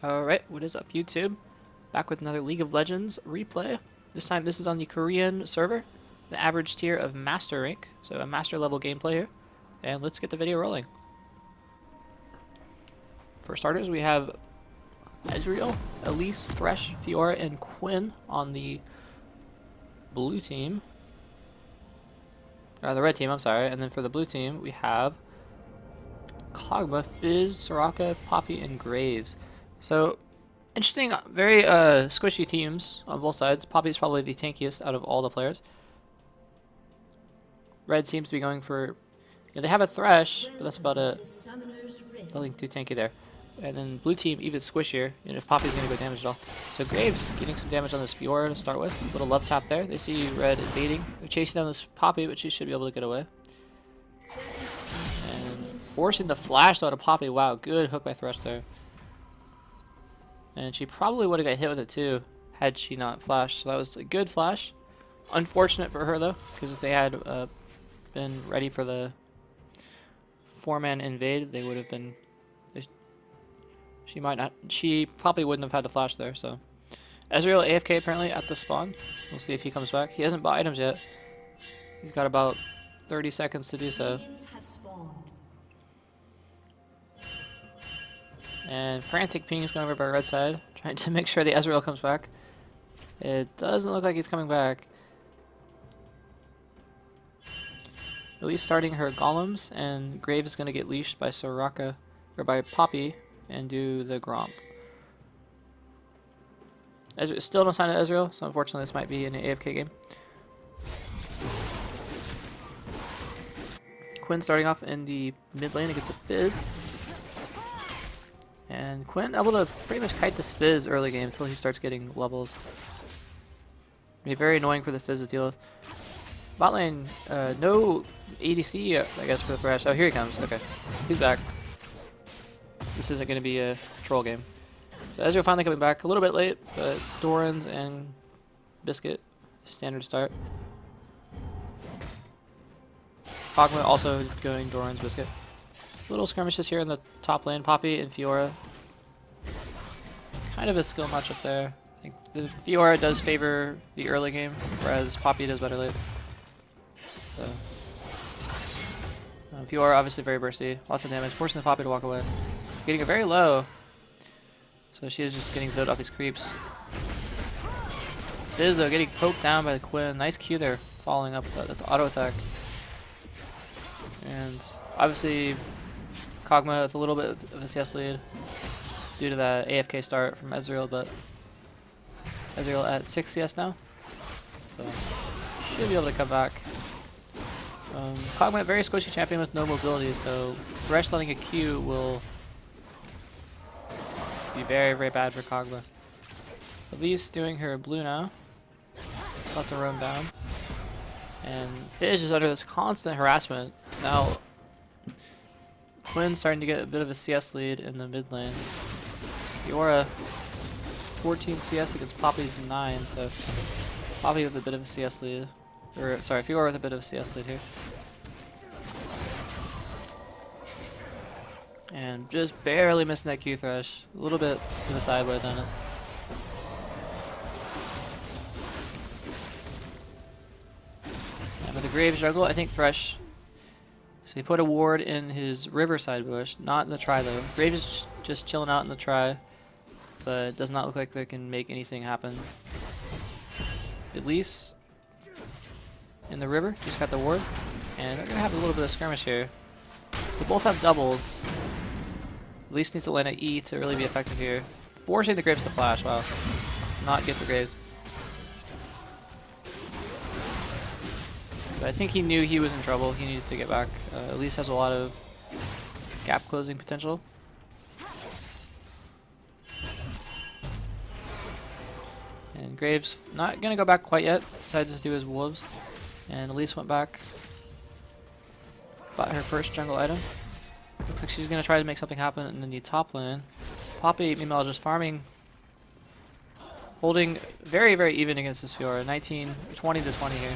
Alright, what is up YouTube? Back with another League of Legends replay. This time this is on the Korean server, the average tier of Master Rank, so a Master level gameplay here. And let's get the video rolling. For starters we have Ezreal, Elise, Thresh, Fiora, and Quinn on the blue team. Or the red team, I'm sorry. And then for the blue team we have Kog'Maw, Fizz, Soraka, Poppy, and Graves. So, interesting, very squishy teams on both sides. Poppy's probably the tankiest out of all the players. Red seems to be going for... Yeah, they have a Thresh, but that's about it. Nothing too tanky there. And then blue team even squishier, and if Poppy's going to go damage at all. So Graves getting some damage on this Fiora to start with. A little love tap there. They see red invading. They're chasing down this Poppy, but she should be able to get away. And forcing the flash though to Poppy. Wow, good hook by Thresh there. And she probably would have got hit with it too, had she not flashed. So that was a good flash. Unfortunate for her though, because if they had been ready for the 4-man invade, they would have been... She might not... She probably wouldn't have had to flash there, so... Ezreal AFK apparently at the spawn. We'll see if he comes back. He hasn't bought items yet. He's got about 30 seconds to do so. And frantic ping is going over by red side, trying to make sure the Ezreal comes back. It doesn't look like he's coming back. At least starting her golems, and Graves is going to get leashed by Soraka, or by Poppy, and do the Gromp. Still no sign of Ezreal, so unfortunately this might be an AFK game. Quinn starting off in the mid lane against a Fizz. And Quinn able to pretty much kite this Fizz early game until he starts getting levels. Be very annoying for the Fizz to deal with. Bot lane, no ADC, I guess, for the Thresh. Oh, here he comes. Okay, he's back. This isn't going to be a troll game. So Ezreal finally coming back. A little bit late, but Doran's and Biscuit, standard start. Kog'Maw also going Doran's Biscuit. Little skirmishes here in the top lane. Poppy and Fiora. Kind of a skill matchup there. I think the Fiora does favor the early game, whereas Poppy does better late. So, Fiora obviously very bursty. Lots of damage. Forcing the Poppy to walk away. Getting her very low. So she is just getting zoed off these creeps. Fizz though getting poked down by the Quinn. Nice Q there. Following up with the auto attack. And obviously Kog'Maw with a little bit of a CS lead due to that AFK start from Ezreal, but Ezreal at 6 CS now, so should be able to come back. Kog'Maw very squishy champion with no mobility, so Thresh letting a Q will be very, very bad for Kog'Maw. Elise doing her blue now, about to roam down, and Fizz is under this constant harassment. Now Quinn's starting to get a bit of a CS lead in the mid lane. Fiora 14 CS against Poppy's 9, so Poppy with a bit of a CS lead. Or sorry, Fiora with a bit of a CS lead here. And just barely missing that Q Thresh. A little bit to the side, but I've done it. And with the Graves juggle, I think Thresh... So he put a ward in his Riverside bush, not in the Tri though. Graves is just chilling out in the Tri, but it does not look like they can make anything happen. At least in the river, just got the ward, and they're gonna have a little bit of skirmish here. They both have doubles. At least needs to land an E to really be effective here. Forcing the Graves to flash, wow. Not good for Graves. But I think he knew he was in trouble. He needed to get back. Elise has a lot of gap closing potential. And Graves not going to go back quite yet. Decides to do his wolves. And Elise went back. Bought her first jungle item. Looks like she's going to try to make something happen in the top lane. Poppy, meanwhile, just farming. Holding very, very even against this Fiora. 20 to 20 here.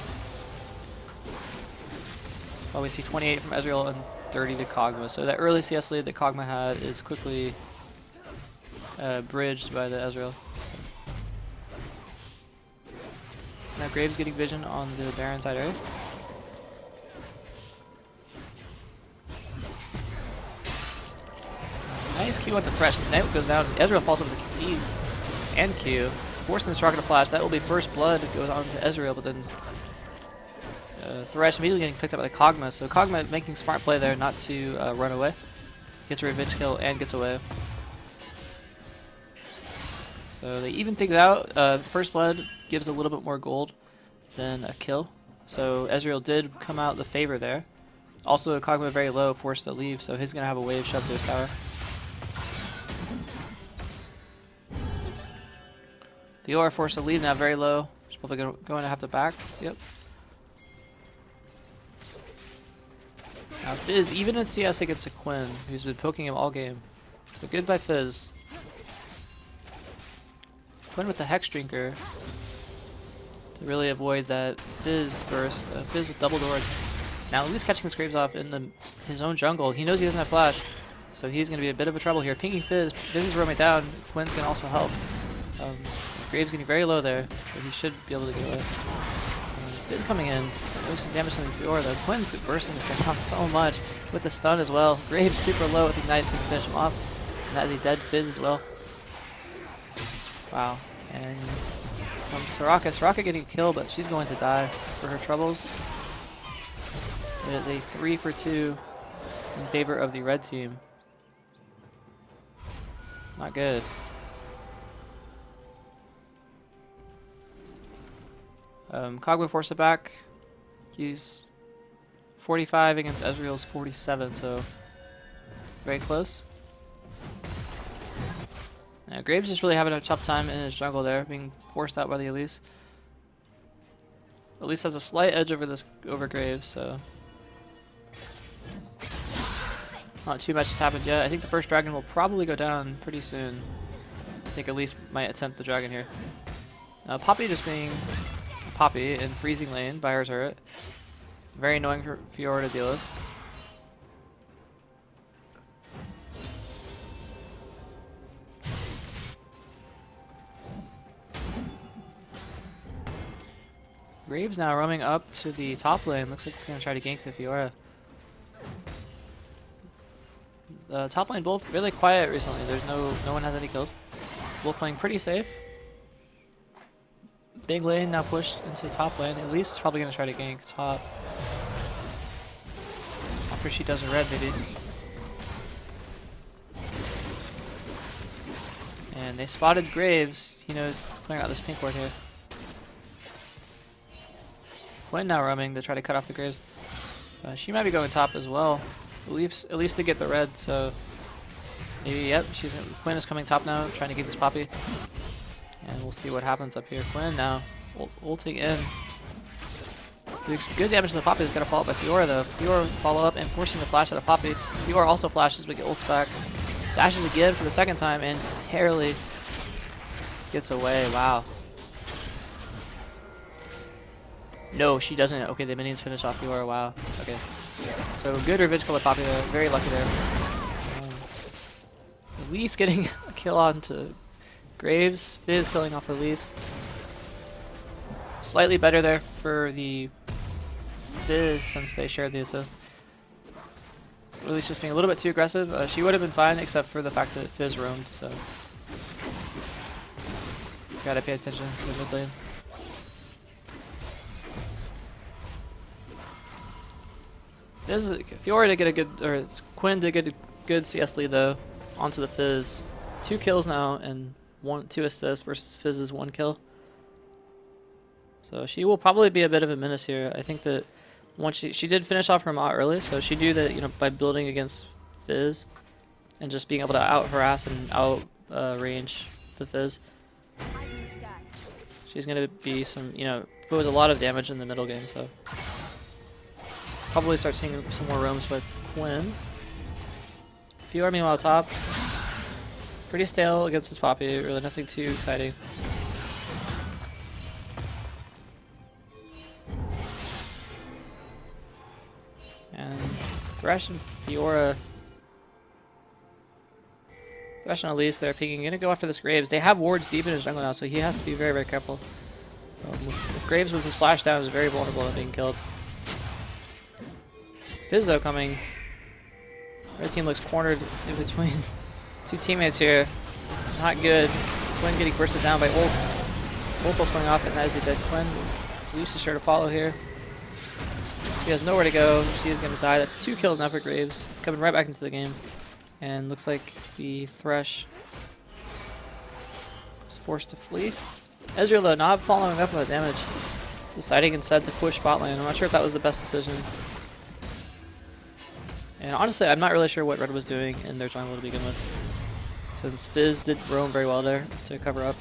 Well, we see 28 from Ezreal and 30 to Kog'Maw. So that early CS lead that Kog'Maw had is quickly bridged by the Ezreal. Now Graves getting vision on the Baron side area. Nice Q with the fresh. Knight goes down. Ezreal falls over the E and Q. Forcing this rocket to flash. That will be first blood. It goes on to Ezreal, but then Thresh immediately getting picked up by the Kog'Maw. So Kog'Maw making smart play there not to run away. Gets a revenge kill and gets away. So they even things out. First blood gives a little bit more gold than a kill. So Ezreal did come out the favor there. Also, Kog'Maw very low, forced to leave, so he's going to have a wave shoved to his tower. Fiora forced to leave now, very low. He's probably going to have to back. Yep. Now Fizz, even in CS against a Quin, who's been poking him all game. So good by Fizz. Quin with the Hex Drinker to really avoid that Fizz burst. Fizz with double doors. Now at least catching his Graves off in his own jungle. He knows he doesn't have flash, so he's going to be a bit of a trouble here. Pinging Fizz. Fizz is roaming down. Quin's can also help. Graves getting very low there, so he should be able to get away. Fizz coming in. Doing some damage to the Fiora though. Quin's bursting this guy down so much with the stun as well. Graves super low with Ignites can finish him off. And that is a dead Fizz as well. Wow. And from Soraka. Soraka getting killed, but she's going to die for her troubles. It is a 3 for 2 in favor of the red team. Not good. Kog'Maw forced it back. He's 45 against Ezreal's 47, so very close. Now, Graves is really having a tough time in his jungle there, being forced out by the Elise. Elise has a slight edge over Graves, so not too much has happened yet. I think the first dragon will probably go down pretty soon. I think Elise might attempt the dragon here. Poppy just being Poppy in freezing lane by her turret. Very annoying for Fiora to deal with. Graves now roaming up to the top lane. Looks like he's going to try to gank the Fiora. The top lane both really quiet recently. There's no one has any kills. Both playing pretty safe. Big lane now pushed into top lane. At least it's probably going to try to gank top. After she does a red, maybe. And they spotted Graves. He knows clearing out this pink ward here. Quin now roaming to try to cut off the Graves. She might be going top as well. At least to get the red, so maybe, yep, Quin is coming top now, trying to get this Poppy. And we'll see what happens up here. Quin now ulting in. Doing some good damage to the Poppy. Is going to follow up by Fiora though. Fiora follow up and forcing the flash out of Poppy. Fiora also flashes but get ults back. Dashes again for the second time and barely gets away. Wow. No, she doesn't. Okay, the minions finish off Fiora. Wow. Okay. So good revenge kill by Poppy there. Very lucky there. Elise getting a kill onto Graves. Fizz killing off Elise. Slightly better there for the Fizz since they shared the assist. Elise just being a little bit too aggressive. She would have been fine except for the fact that Fizz roamed, so gotta pay attention to the mid lane. Fiora did get a good, or Quin did get a good CS lead though onto the Fizz. 2 kills now and 2 assists versus Fizz's 1 kill. So she will probably be a bit of a menace here. I think that once she did finish off her Ma early, so she knew that, you know, by building against Fizz and just being able to out harass and out range the Fizz, she's gonna be some, you know, pose a lot of damage in the middle game. So probably start seeing some more roams with Quin. Fiora meanwhile top. Pretty stale against this Poppy, really nothing too exciting. And Thresh and Fiora Thresh and Elise, they're peeking. Gonna go after this Graves. They have wards deep in his jungle now, so he has to be very, very careful. With Graves with his flash down is very vulnerable to being killed. Fizz though coming. Red team looks cornered in between two teammates here. Not good. Quin getting bursted down by ult. Ult going off, and that is a dead Quin. Elise is sure to follow here. She has nowhere to go. She is going to die. That's 2 kills now for Graves. Coming right back into the game. And looks like the Thresh is forced to flee. Ezreal, though, not following up on the damage. Deciding instead to push bot lane. I'm not sure if that was the best decision. And honestly, I'm not really sure what Red was doing in their jungle to begin with. Since Fizz did roam very well there to cover up.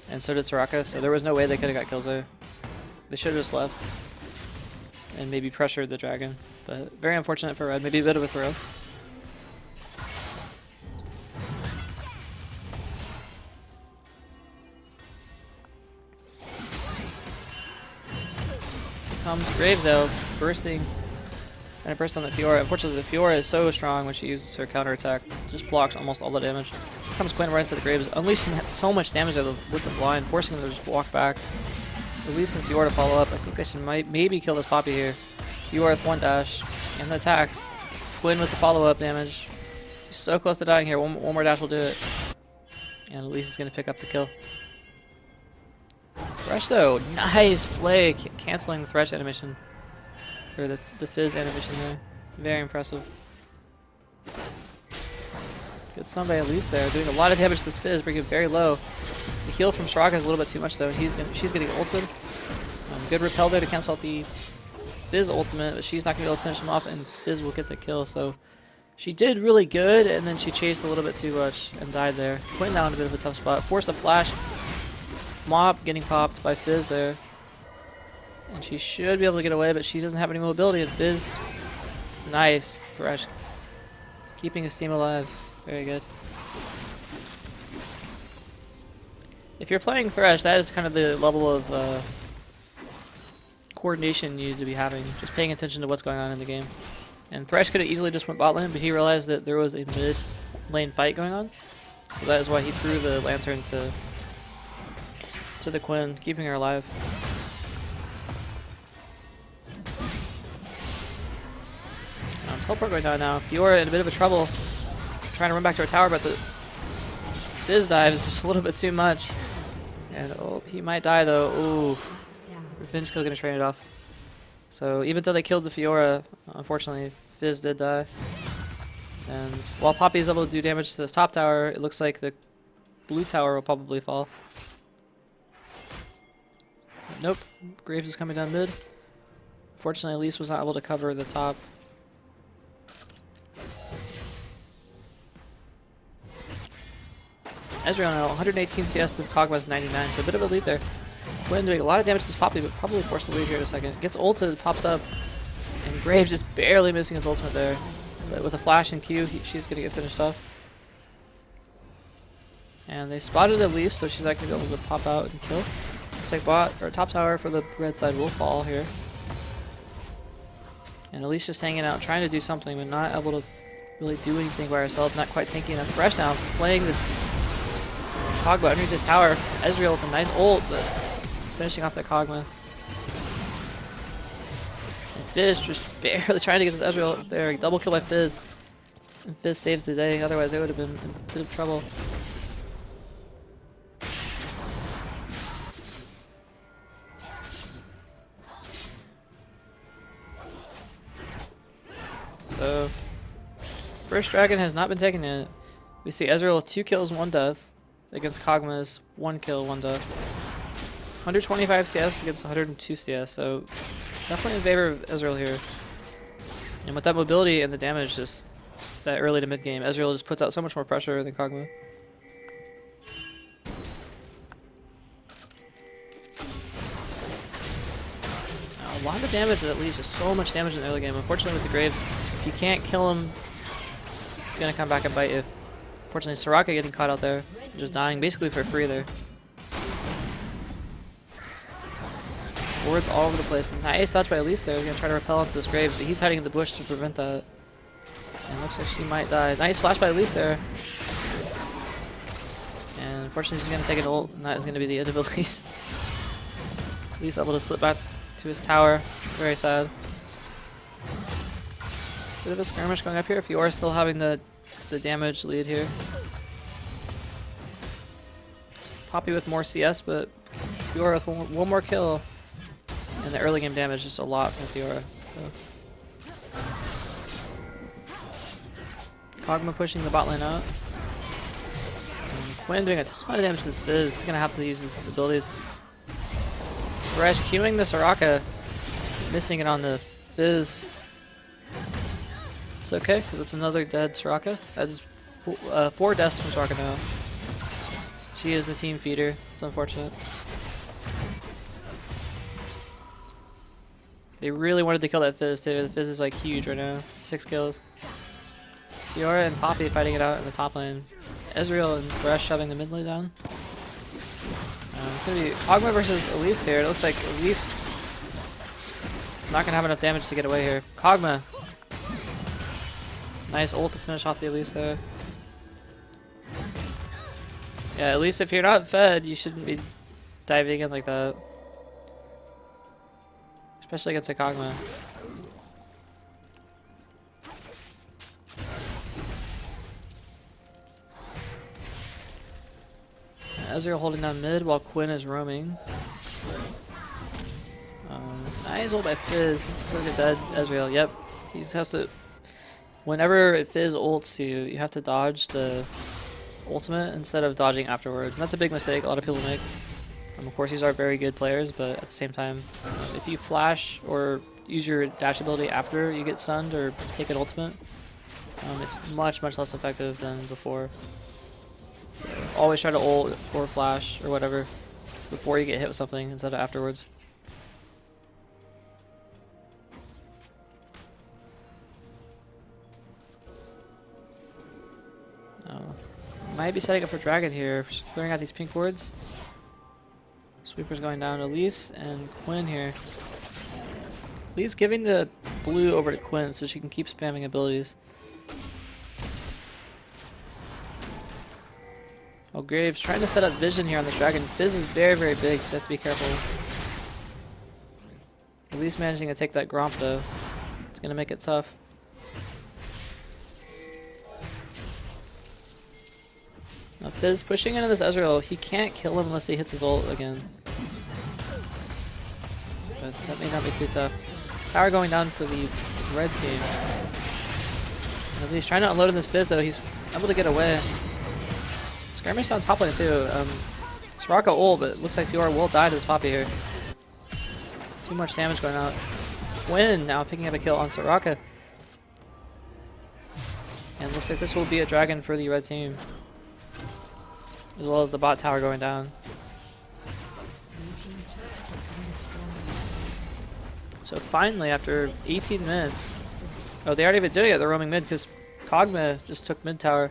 And so did Soraka, so there was no way they could have got kills there. They should have just left. And maybe pressured the dragon. But very unfortunate for Red. Maybe a bit of a throw. Comes Graves though, bursting. And a burst on the Fiora. Unfortunately, the Fiora is so strong when she uses her counter attack. Just blocks almost all the damage. Comes Quin right into the Graves, unleashing so much damage with the blind, forcing them to just walk back. Elise and Fiora to follow up. I think they should maybe kill this Poppy here. Fiora with 1 dash and the attacks. Quin with the follow-up damage. She's so close to dying here. One more dash will do it. And Elise is going to pick up the kill. Thresh though, nice flake, canceling the Thresh animation. Or the Fizz animation there. Very impressive. Good stun by Elise there, doing a lot of damage to this Fizz, bringing it very low. The heal from Soraka is a little bit too much though, and she's getting ulted. Good repel there to cancel out the Fizz ultimate, but she's not going to be able to finish him off, and Fizz will get the kill. So she did really good, and then she chased a little bit too much and died there. Quin down in a bit of a tough spot. Forced a flash. Mob getting popped by Fizz there. And she should be able to get away, but she doesn't have any mobility. And Fizz, nice. Thresh keeping his team alive. Very good. If you're playing Thresh, that is kind of the level of coordination you need to be having. Just paying attention to what's going on in the game. And Thresh could have easily just went bot lane, but he realized that there was a mid lane fight going on. So that is why he threw the lantern to the Quin, keeping her alive. Teleport going down now. Fiora in a bit of a trouble. Trying to run back to her tower, but the Fizz dive is just a little bit too much. And oh, he might die though. Ooh. Revenge kill gonna train it off. So even though they killed the Fiora, unfortunately Fizz did die. And while Poppy is able to do damage to this top tower, it looks like the blue tower will probably fall. Nope. Graves is coming down mid. Fortunately, Elise was not able to cover the top. Ezreal now 118 CS to Kog'Maw's 99, so a bit of a lead there. Quin doing a lot of damage to this Poppy, but probably forced to lead here in a second. Gets ulted, pops up, and Graves just barely missing his ultimate there. But with a flash and Q, she's going to get finished off. And they spotted Elise, so she's not going to be able to pop out and kill. Looks like bot or top tower for the red side will fall here. And Elise just hanging out, trying to do something, but not able to really do anything by herself. Not quite thinking enough. Thresh now playing this Kog'Maw underneath this tower. Ezreal with a nice ult, but finishing off that Kog'Maw. And Fizz just barely trying to get this Ezreal there. Double kill by Fizz. And Fizz saves the day, otherwise they would have been in a bit of trouble. So, first dragon has not been taken yet. We see Ezreal with 2 kills, 1 death against Kog'Maw's 1 kill, 1 death. 125 CS against 102 CS, so definitely in favor of Ezreal here. And with that mobility and the damage just that early to mid game, Ezreal just puts out so much more pressure than Kog'Maw. A lot of damage at least, just so much damage in the early game. Unfortunately with the Graves, if you can't kill him, he's gonna come back and bite you. Unfortunately, Soraka getting caught out there, just dying basically for free there. Wards all over the place. Nice touch by Elise there. He's gonna try to repel into this Graves, but he's hiding in the bush to prevent that. And looks like she might die. Nice flash by Elise there. unfortunately, he's going to take an ult, and that is going to be the end of Elise. Elise able to slip back to his tower. Very sad. Bit of a skirmish going up here. Fiora still having the damage lead here. Poppy with more CS, but Fiora with one more kill. And the early game damage is just a lot from Fiora. So. Kog'Maw pushing the bot lane out. And Quinn doing a ton of damage to his Fizz. He's going to have to use his abilities. Thresh queuing the Soraka. Missing it on the Fizz. It's okay, because it's another dead Soraka. That's 4 deaths from Soraka now. She is the team feeder. It's unfortunate. They really wanted to kill that Fizz too. The Fizz is like huge right now. 6 kills. Fiora and Poppy fighting it out in the top lane. Ezreal and Thresh shoving the mid lane down. It's going to be Kog'Maw versus Elise here. It looks like Elise not going to have enough damage to get away here. Kog'Maw. Nice ult to finish off the Elise there. Yeah, at least if you're not fed, you shouldn't be diving in like that. Especially against a Kog'Maw. Ezreal holding down mid while Quinn is roaming. Nice ult by Fizz. This looks like a dead Ezreal. Yep. He just has to... Whenever Fizz ults you, you have to dodge the ultimate instead of dodging afterwards. And that's a big mistake a lot of people make. Of course, these are very good players, but at the same time, if you flash or use your dash ability after you get stunned or take an ultimate, it's much less effective than before. So always try to ult or flash or whatever before you get hit with something instead of afterwards. Might be setting up for Dragon here, clearing out these pink wards. Sweeper's going down to Elise and Quinn here. Elise giving the blue over to Quinn so she can keep spamming abilities. Oh, Graves trying to set up vision here on the Dragon. Fizz is very big, so you have to be careful. Elise managing to take that Gromp though. It's going to make it tough. Now Fizz pushing into this Ezreal. He can't kill him unless he hits his ult again. But that may not be too tough. Tower going down for the red team. And he's trying to unload in this Fizz though. He's able to get away. Skirmish on top lane too. Soraka ult, but it looks like Fiora will die to this Poppy here. Too much damage going out. Quinn now picking up a kill on Soraka. And looks like this will be a dragon for the red team. As well as the bot tower going down. So finally, after 18 minutes... Oh, they aren't even doing it. They're roaming mid because Kog'Maw just took mid tower.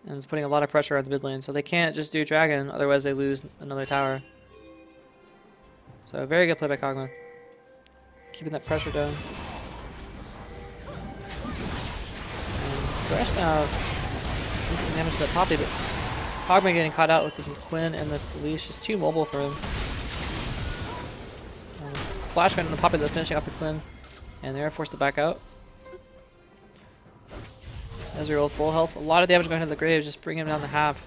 And is putting a lot of pressure on the mid lane. So they can't just do dragon, otherwise they lose another tower. So very good play by Kog'Maw. Keeping that pressure down. And Thresh now taking damage to that Poppy, but Kog'Maw getting caught out with the Quinn and the Elise, just too mobile for him. Flash going on the Poppy, finishing off the Quinn, and they're forced to back out. Ezreal full health, a lot of damage going to the Graves, just bring him down to half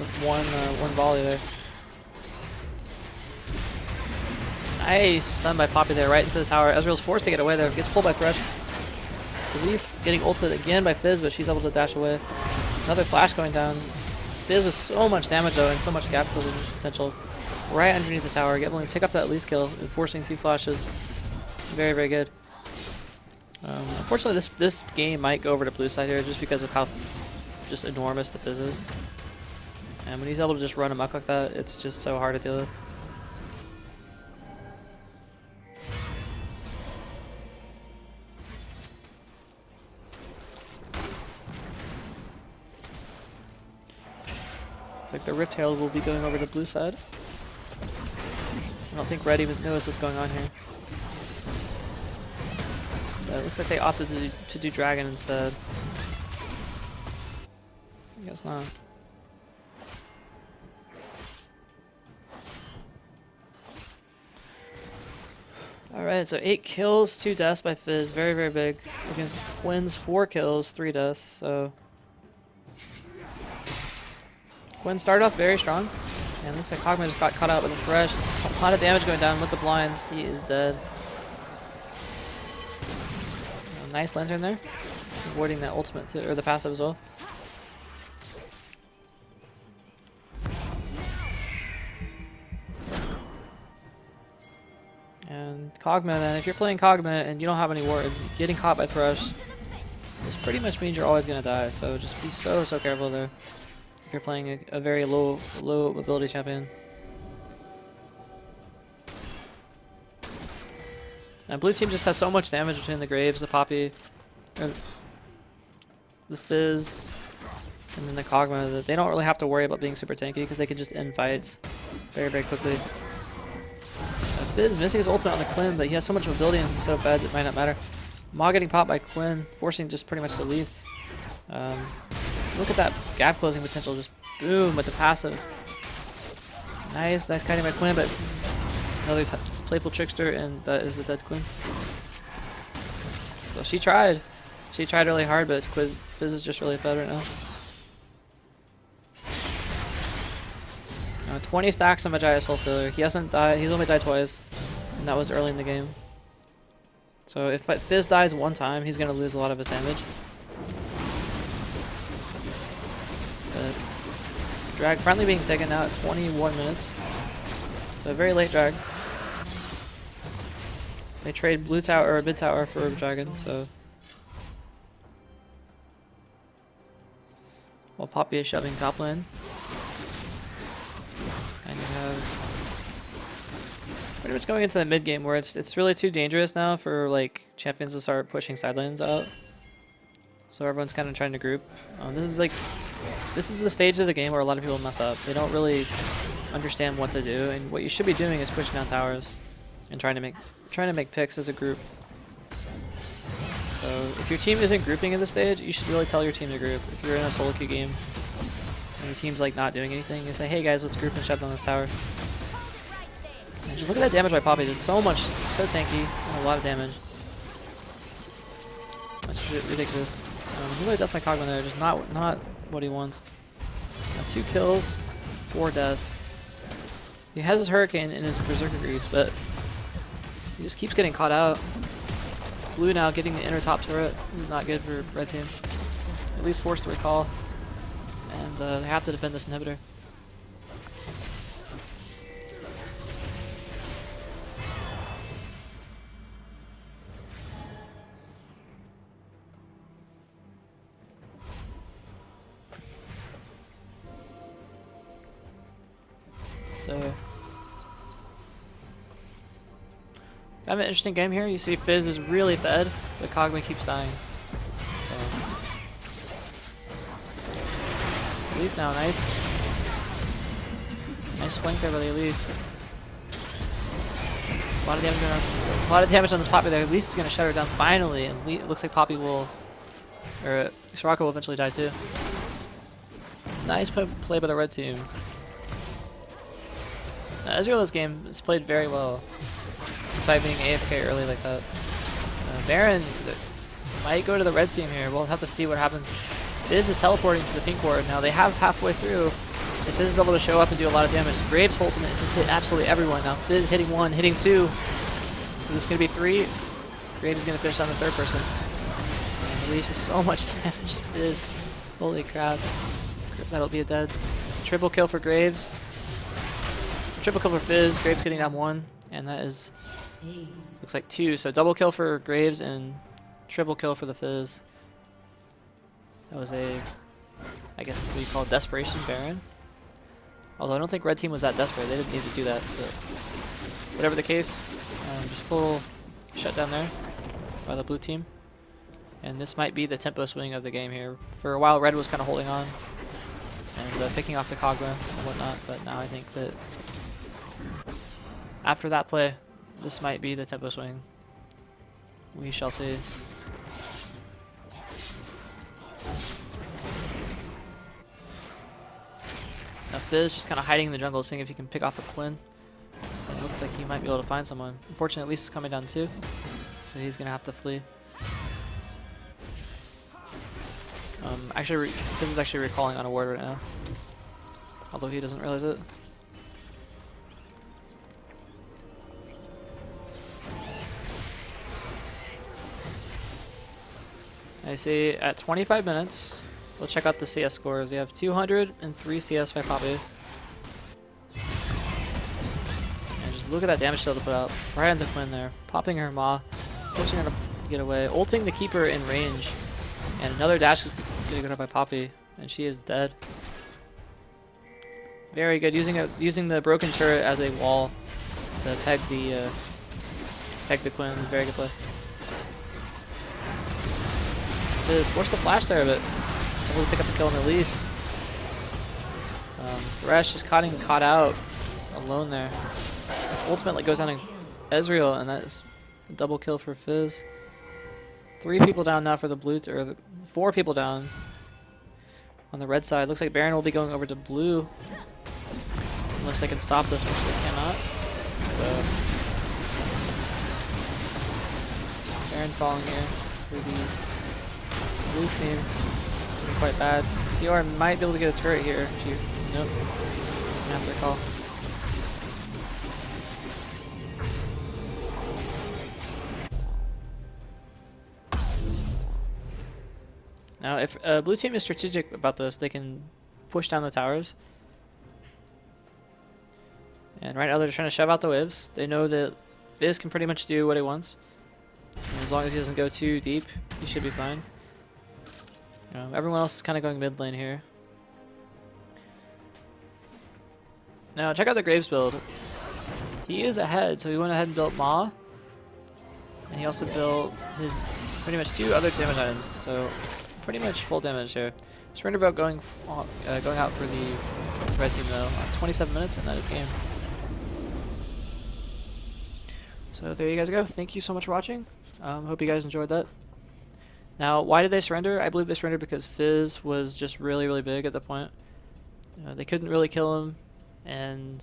with one volley there. Nice stun by Poppy there, right into the tower. Ezreal's forced to get away there, gets pulled by Thresh. Elise getting ulted again by Fizz, but she's able to dash away. Another flash going down. Fizz with so much damage though, and so much gap building potential. Right underneath the tower, able to pick up that Elise kill, enforcing 2 flashes. Very good. Unfortunately, this game might go over to blue side here, just because of how just enormous the Fizz is. And when he's able to just run amok like that, it's just so hard to deal with. Looks like the Rift Herald will be going over to blue side. I don't think Red even knows what's going on here. But it looks like they opted to do Dragon instead. I guess not. Alright, so 8 kills, 2 deaths by Fizz. Very, very big. Against Quin's 4 kills, 3 deaths. So Quin started off very strong. And looks like Cogman just got caught out with a fresh. A lot of damage going down with the blinds. He is dead. Nice lantern there. Avoiding that ultimate too, or the passive as well. And Cogman, man, if you're playing Cogman and you don't have any wards, getting caught by Thresh, this pretty much means you're always gonna die. So just be so careful there. If you're playing a very low ability champion. And blue team just has so much damage between the Graves, the Poppy, or the Fizz, and then the Kog'Maw that they don't really have to worry about being super tanky because they can just end fights very, very quickly. Fizz missing his ultimate on the Quin, but he has so much mobility and so bad it might not matter. Maw getting popped by Quin, forcing just pretty much to leave. Look at that gap closing potential, just boom with the passive. Nice kiting by Quin, but another playful trickster, and that is a dead Quin. So she tried really hard, but Fizz is just really bad right now. 20 stacks on Majaya Soul Stealer. He hasn't died. He's only died twice, and that was early in the game. So if Fizz dies one time, he's gonna lose a lot of his damage. But drag finally being taken now at 21 minutes. So a very late drag. They trade blue tower or mid tower for dragon. So while Poppy is shoving top lane. And you have pretty much going into the mid game where it's really too dangerous now for like champions to start pushing side lanes out. So everyone's kind of trying to group. This is the stage of the game where a lot of people mess up. They don't really understand what to do, and what you should be doing is pushing down towers and trying to make picks as a group. So if your team isn't grouping at this stage, you should really tell your team to group. If you're in a solo queue game and your team's like not doing anything, you say, hey guys, let's group and shove down this tower. And just look at that damage by Poppy. There's so tanky, and a lot of damage. That's ridiculous. He really death my Kog'Maw there, just not what he wants. 2 kills, 4 deaths. He has his Hurricane in his Berserker Greed, but he just keeps getting caught out. Blue now getting the inner top turret. This is not good for red team. At least forced to recall. And they have to defend this inhibitor. So, kind of an interesting game here. You see Fizz is really fed, but Kog'Maw keeps dying. So, Elise now, nice flank there by the Elise. A lot of damage going on. A lot of damage on this Poppy there. Elise is going to shut her down finally, and it looks like Poppy will, or Soraka will eventually die too. Nice play by the red team. Ezreal this game is played very well, despite being AFK early like that. Baron might go to the red team here. We'll have to see what happens. Fizz is teleporting to the pink ward. Now they have halfway through. If Fizz is able to show up and do a lot of damage, Graves' ultimate just hit absolutely everyone. Now Fizz hitting 1, hitting 2. Is this going to be 3? Graves is going to finish on the 3rd person. And releases so much damage. Fizz. Holy crap. That'll be a dead. Triple kill for Graves. Triple kill for Fizz, Graves getting down 1, and that is, looks like 2. So double kill for Graves and triple kill for the Fizz. That was a, I guess what you call desperation Baron. Although I don't think red team was that desperate, they didn't need to do that. But whatever the case, just total shutdown there by the blue team. And this might be the tempo swing of the game here. For a while red was kind of holding on and picking off the Kog'Maw and whatnot, but now I think that after that play, this might be the tempo swing. We shall see. Now Fizz just kind of hiding in the jungle, seeing if he can pick off a Quin. And it looks looks like he might be able to find someone. Unfortunately, at least is coming down too, so he's gonna have to flee. Actually, this is actually recalling on a ward right now, although he doesn't realize it. I see at 25 minutes, we'll check out the CS scores. We have 203 CS by Poppy. And just look at that damage shield to put out. Right into Quin there, popping her Maw, pushing her to get away, ulting to keep her in range. And another dash is getting got by Poppy, and she is dead. Very good, using the broken turret as a wall to peg the Quin. Very good play. Fizz forced the flash there, but able to pick up the kill in the least. Thresh just caught out alone there. Ultimately goes down in Ezreal, and that is a double kill for Fizz. 3 people down now for the blue, or 4 people down on the red side. Looks like Baron will be going over to blue, unless they can stop this, which they cannot. So Baron falling here for the blue team. Looking quite bad. PR might be able to get a turret here. Nope. Gonna have to call. Now, if blue team is strategic about this, they can push down the towers. And right now they're trying to shove out the waves. They know that Fizz can pretty much do what he wants. And as long as he doesn't go too deep, he should be fine. Everyone else is kind of going mid lane here. Now, check out the Graves build. He is ahead, so he went ahead and built Maw. And he also built his pretty much 2 other damage items, so pretty much full damage here. Surrender vote going out for the red team though. 27 minutes, and that is game. So there you guys go. Thank you so much for watching. Hope you guys enjoyed that. Now, why did they surrender? I believe they surrendered because Fizz was just really, really big at the point. They couldn't really kill him, and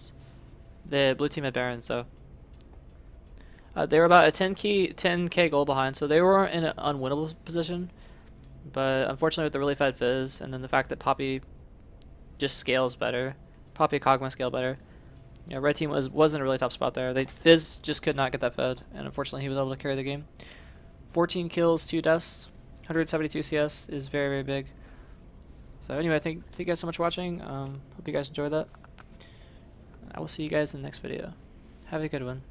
the blue team had Baron, so they were about a 10k goal behind, so they were in an unwinnable position. But unfortunately, with the really fed Fizz, and then the fact that Poppy just scales better, Poppy Kog'Maw scale better. Red team was in a really tough spot there. Fizz just could not get that fed, and unfortunately, he was able to carry the game. 14 kills, 2 deaths, 172 CS is very, very big. So anyway, thank you guys so much for watching. Hope you guys enjoyed that. I will see you guys in the next video. Have a good one.